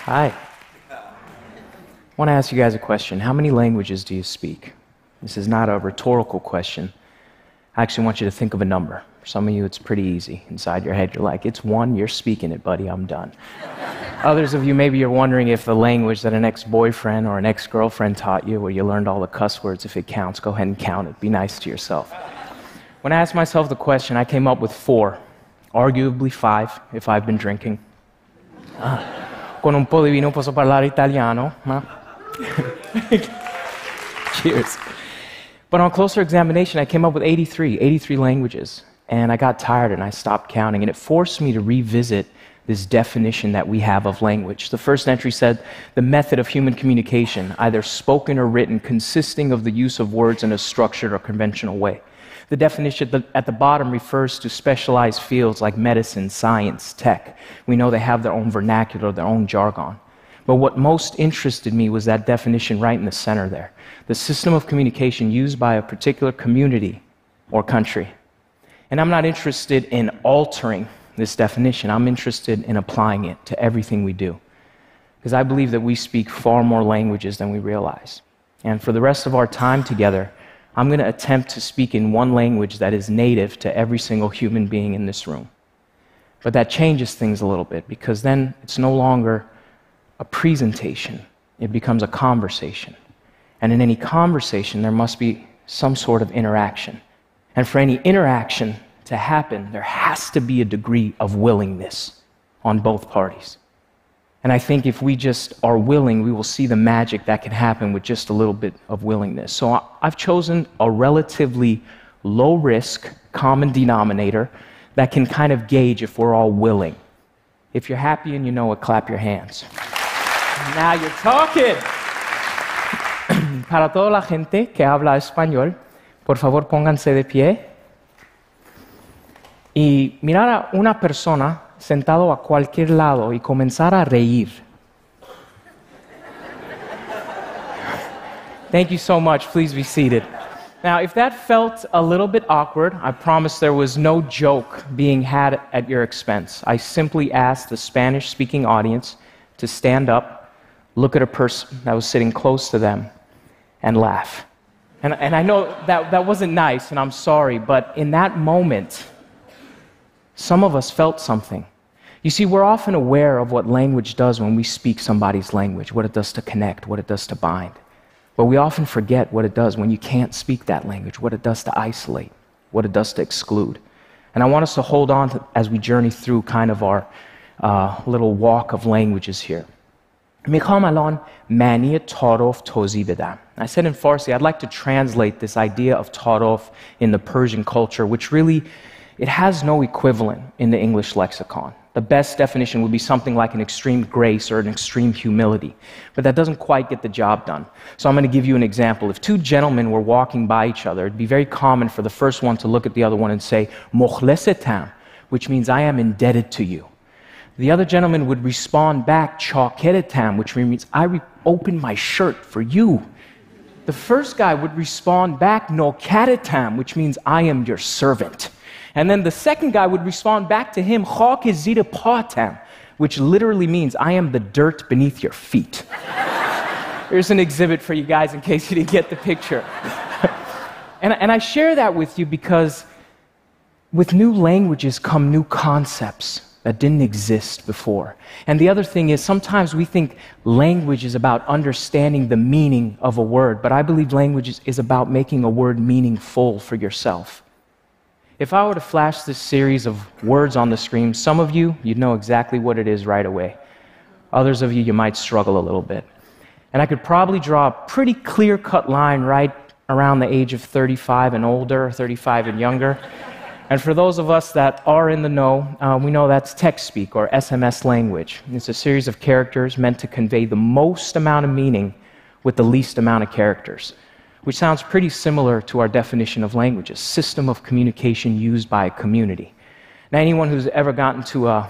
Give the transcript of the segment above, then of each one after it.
Hi. I want to ask you guys a question. How many languages do you speak? This is not a rhetorical question. I actually want you to think of a number. For some of you, it's pretty easy. Inside your head, you're like, it's 1, you're speaking it, buddy, I'm done. Others of you, maybe you're wondering if the language that an ex-boyfriend or an ex-girlfriend taught you, where you learned all the cuss words, if it counts, go ahead and count it. Be nice to yourself. When I asked myself the question, I came up with 4, arguably 5 if I've been drinking. Con un po' di vino posso parlare italiano. Cheers. But on closer examination, I came up with 83 languages. And I got tired and I stopped counting. And it forced me to revisit this definition that we have of language. The first entry said, the method of human communication, either spoken or written, consisting of the use of words in a structured or conventional way. The definition at the bottom refers to specialized fields like medicine, science, tech. We know they have their own vernacular, their own jargon. But what most interested me was that definition right in the center there. The system of communication used by a particular community or country. And I'm not interested in altering this definition. I'm interested in applying it to everything we do. Because I believe that we speak far more languages than we realize. And for the rest of our time together, I'm going to attempt to speak in one language that is native to every single human being in this room. But that changes things a little bit, because then it's no longer a presentation. It becomes a conversation. And in any conversation, there must be some sort of interaction. And for any interaction to happen, there has to be a degree of willingness on both parties. And I think if we just are willing, we will see the magic that can happen with just a little bit of willingness. So I've chosen a relatively low-risk common denominator that can kind of gauge if we're all willing. If you're happy and you know it, clap your hands. Now you're talking. Para toda la gente que habla español, por favor pónganse de pie y mirar a una persona sentado a cualquier lado y comenzar a reír. Thank you so much. Please be seated. Now, if that felt a little bit awkward, I promise there was no joke being had at your expense. I simply asked the Spanish-speaking audience to stand up, look at a person that was sitting close to them, and laugh. And I know that wasn't nice, and I'm sorry, but in that moment, some of us felt something. You see, we're often aware of what language does when we speak somebody's language, what it does to connect, what it does to bind. But we often forget what it does when you can't speak that language, what it does to isolate, what it does to exclude. And I want us to hold on to, as we journey through kind of our little walk of languages here. میخوام الان معنی تعارف توضیح بدم. I said in Farsi, I'd like to translate this idea of ta'aruf in the Persian culture, which really, it has no equivalent in the English lexicon. The best definition would be something like an extreme grace or an extreme humility. But that doesn't quite get the job done. So I'm going to give you an example. If 2 gentlemen were walking by each other, it'd be very common for the first one to look at the other one and say, "Mokhlesetam," which means I am indebted to you. The other gentleman would respond back, "Chakeretam," which means I opened my shirt for you. The first guy would respond back, "Nokaretam," which means I am your servant. And then the second guy would respond back to him, "Khakizira patam," which literally means I am the dirt beneath your feet. Here's an exhibit for you guys in case you didn't get the picture. And I share that with you because with new languages come new concepts that didn't exist before. And the other thing is, sometimes we think language is about understanding the meaning of a word, but I believe language is about making a word meaningful for yourself. If I were to flash this series of words on the screen, some of you, you'd know exactly what it is right away. Others of you, you might struggle a little bit. And I could probably draw a pretty clear-cut line right around the age of 35 and older, 35 and younger. And for those of us that are in the know, we know that's text speak or SMS language. It's a series of characters meant to convey the most amount of meaning with the least amount of characters, which sounds pretty similar to our definition of language, a system of communication used by a community. Now, anyone who's ever gotten to an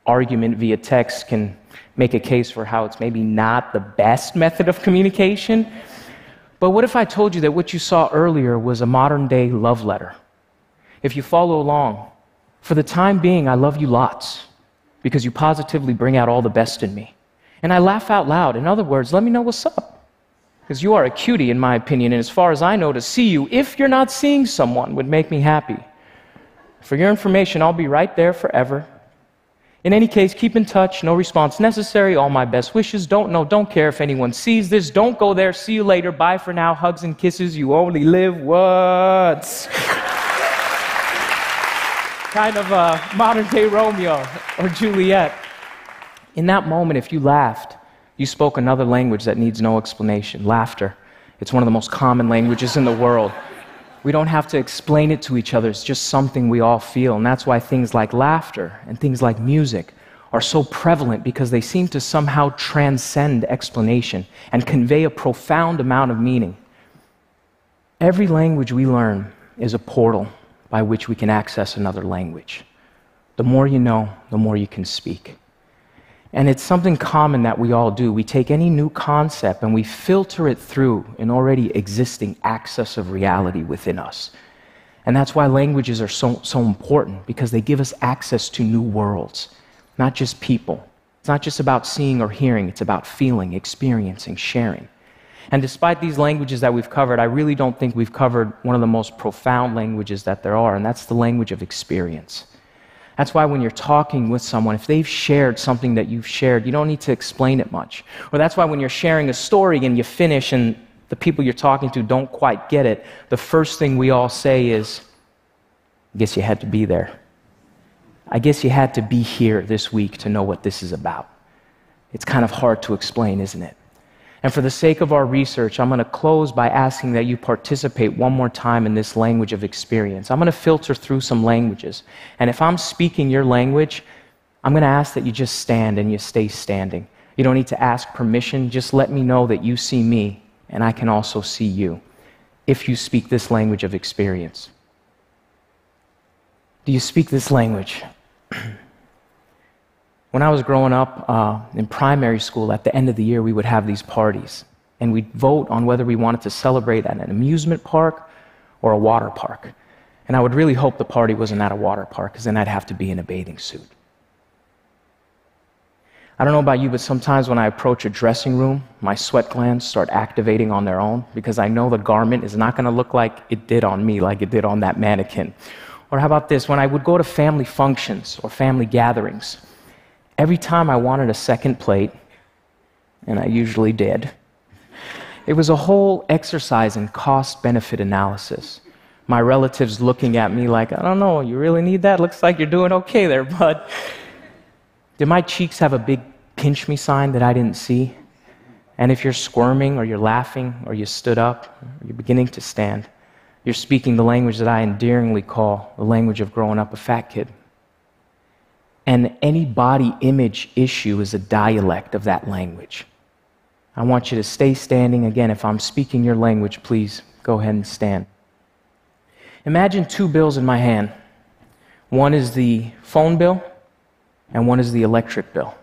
argument via text can make a case for how it's maybe not the best method of communication. But what if I told you that what you saw earlier was a modern-day love letter? If you follow along, for the time being, I love you lots because you positively bring out all the best in me. And I laugh out loud. In other words, let me know what's up. Because you are a cutie, in my opinion, and as far as I know, to see you, if you're not seeing someone, would make me happy. For your information, I'll be right there forever. In any case, keep in touch. No response necessary. All my best wishes. Don't care if anyone sees this. Don't go there. See you later. Bye for now. Hugs and kisses. You only live once. Kind of a modern-day Romeo or Juliet. In that moment, if you laughed, you spoke another language that needs no explanation. Laughter. It's one of the most common languages in the world. We don't have to explain it to each other. It's just something we all feel. And that's why things like laughter and things like music are so prevalent, because they seem to somehow transcend explanation and convey a profound amount of meaning. Every language we learn is a portal by which we can access another language. The more you know, the more you can speak. And it's something common that we all do. We take any new concept and we filter it through an already existing access of reality within us. And that's why languages are so important, because they give us access to new worlds, not just people. It's not just about seeing or hearing, it's about feeling, experiencing, sharing. And despite these languages that we've covered, I really don't think we've covered one of the most profound languages that there are, and that's the language of experience. That's why when you're talking with someone, if they've shared something that you've shared, you don't need to explain it much. Or that's why when you're sharing a story and you finish and the people you're talking to don't quite get it, the first thing we all say is, I guess you had to be there. I guess you had to be here this week to know what this is about. It's kind of hard to explain, isn't it? And for the sake of our research, I'm going to close by asking that you participate one more time in this language of experience. I'm going to filter through some languages. And if I'm speaking your language, I'm going to ask that you just stand and you stay standing. You don't need to ask permission. Just let me know that you see me and I can also see you if you speak this language of experience. Do you speak this language? When I was growing up in primary school, at the end of the year, we would have these parties. And we'd vote on whether we wanted to celebrate at an amusement park or a water park. And I would really hope the party wasn't at a water park, because then I'd have to be in a bathing suit. I don't know about you, but sometimes when I approach a dressing room, my sweat glands start activating on their own, because I know the garment is not going to look like it did on me, like it did on that mannequin. Or how about this? When I would go to family functions or family gatherings, every time I wanted a second plate, and I usually did, it was a whole exercise in cost-benefit analysis. My relatives looking at me like, I don't know, you really need that? Looks like you're doing okay there, bud. Did my cheeks have a big pinch me sign that I didn't see? And if you're squirming or you're laughing or you stood up or you're beginning to stand, you're speaking the language that I endearingly call the language of growing up a fat kid. And any body image issue is a dialect of that language. I want you to stay standing. Again, if I'm speaking your language, please go ahead and stand. Imagine two bills in my hand. One is the phone bill, and one is the electric bill.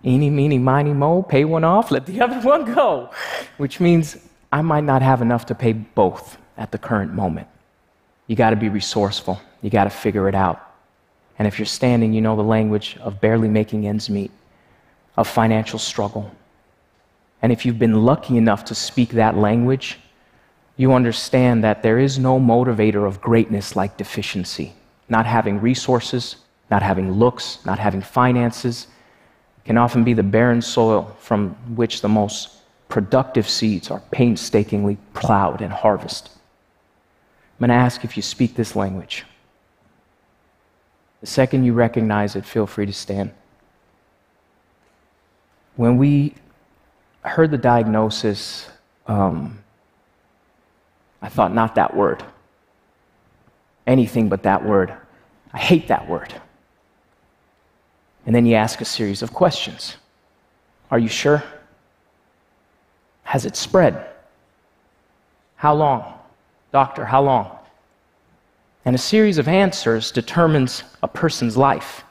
Eeny, meeny, miny, mo, pay one off, let the other one go. Which means I might not have enough to pay both at the current moment. You got to be resourceful. You got to figure it out. And if you're standing, you know the language of barely making ends meet, of financial struggle. And if you've been lucky enough to speak that language, you understand that there is no motivator of greatness like deficiency. Not having resources, not having looks, not having finances can often be the barren soil from which the most productive seeds are painstakingly plowed and harvested. I'm going to ask if you speak this language. The second you recognize it, feel free to stand. When we heard the diagnosis, I thought, not that word. Anything but that word. I hate that word. And then you ask a series of questions. Are you sure? Has it spread? How long? Doctor, how long? And a series of answers determines a person's life.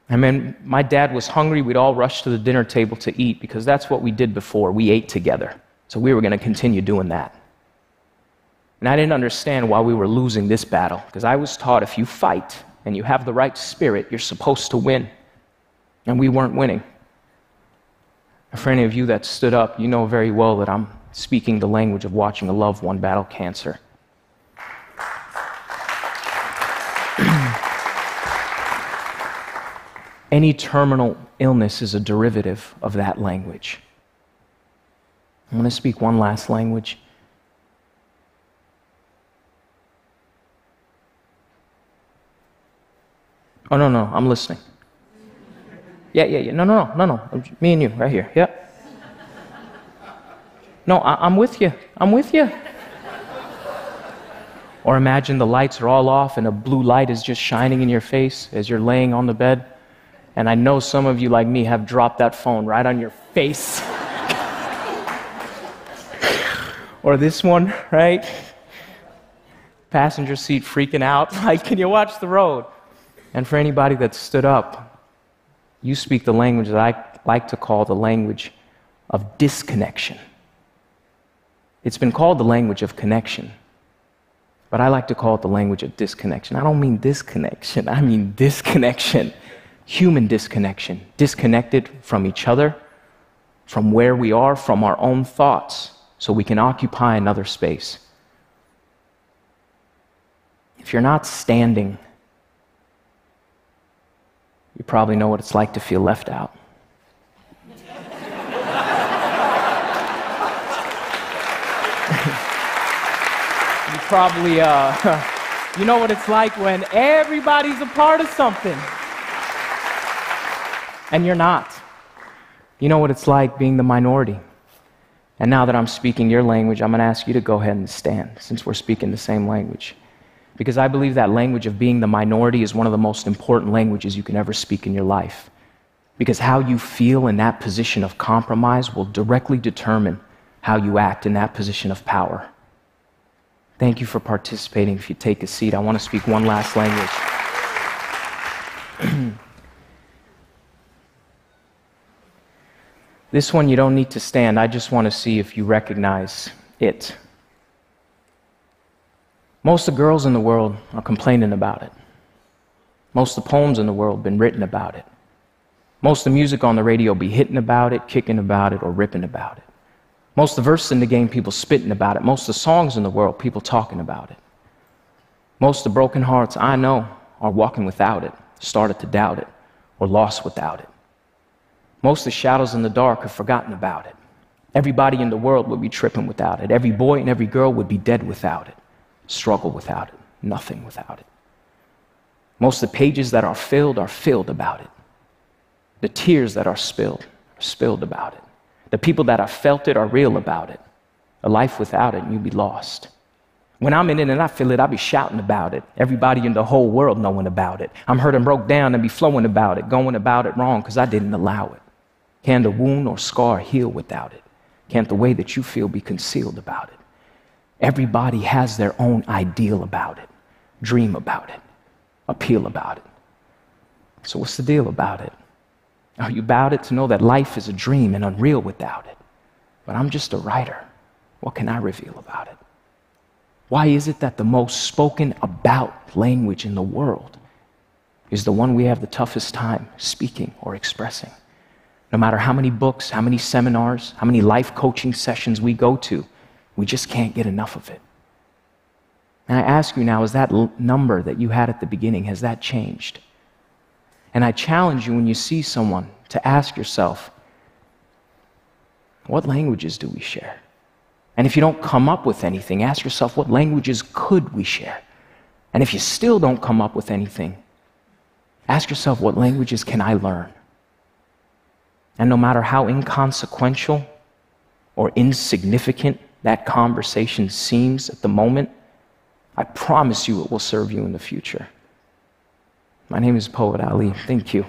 I mean, my dad was hungry. We'd all rush to the dinner table to eat because that's what we did before. We ate together. So we were going to continue doing that. And I didn't understand why we were losing this battle, because I was taught if you fight and you have the right spirit, you're supposed to win. and we weren't winning. And for any of you that stood up, you know very well that I'm speaking the language of watching a loved one battle cancer. Any terminal illness is a derivative of that language. I'm going to speak one last language. Oh, no, I'm listening. Yeah. No. Me and you, right here. Yeah. No, I'm with you. Or imagine the lights are all off and a blue light is just shining in your face as you're laying on the bed. And I know some of you, like me, have dropped that phone right on your face. Or this one, right? Passenger seat freaking out, like, can you watch the road? And for anybody that stood up, you speak the language that I like to call the language of disconnection. It's been called the language of connection, but I like to call it the language of disconnection. I don't mean disconnection, I mean disconnection. Human disconnection. Disconnected from each other, from where we are, from our own thoughts, so we can occupy another space. If you're not standing, you probably know what it's like to feel left out. You probably, you know what it's like when everybody's a part of something and you're not. You know what it's like being the minority. And now that I'm speaking your language, I'm going to ask you to go ahead and stand, since we're speaking the same language. Because I believe that language of being the minority is one of the most important languages you can ever speak in your life. Because how you feel in that position of compromise will directly determine how you act in that position of power. Thank you for participating. If you take a seat, I want to speak one last language. This one you don't need to stand. I just want to see if you recognize it. Most of the girls in the world are complaining about it. Most of the poems in the world have been written about it. Most of the music on the radio be hitting about it, kicking about it, or ripping about it. Most of the verses in the game, people spitting about it. Most of the songs in the world, people talking about it. Most of the broken hearts I know are walking without it, started to doubt it, or lost without it. Most of the shadows in the dark have forgotten about it. Everybody in the world would be tripping without it. Every boy and every girl would be dead without it. Struggle without it. Nothing without it. Most of the pages that are filled about it. The tears that are spilled about it. The people that have felt it are real about it. A life without it, and you'd be lost. When I'm in it and I feel it, I'll be shouting about it. Everybody in the whole world knowing about it. I'm hurt and broke down and be flowing about it, going about it wrong because I didn't allow it. Can the wound or scar heal without it? Can't the way that you feel be concealed about it? Everybody has their own ideal about it, dream about it, appeal about it. So what's the deal about it? Are you about it to know that life is a dream and unreal without it? But I'm just a writer. What can I reveal about it? Why is it that the most spoken about language in the world is the one we have the toughest time speaking or expressing? No matter how many books, how many seminars, how many life coaching sessions we go to, we just can't get enough of it. And I ask you now, is that number that you had at the beginning, has that changed? And I challenge you when you see someone to ask yourself, what languages do we share? And if you don't come up with anything, ask yourself, what languages could we share? And if you still don't come up with anything, ask yourself, what languages can I learn? And no matter how inconsequential or insignificant that conversation seems at the moment, I promise you it will serve you in the future. My name is Poet Ali. Thank you.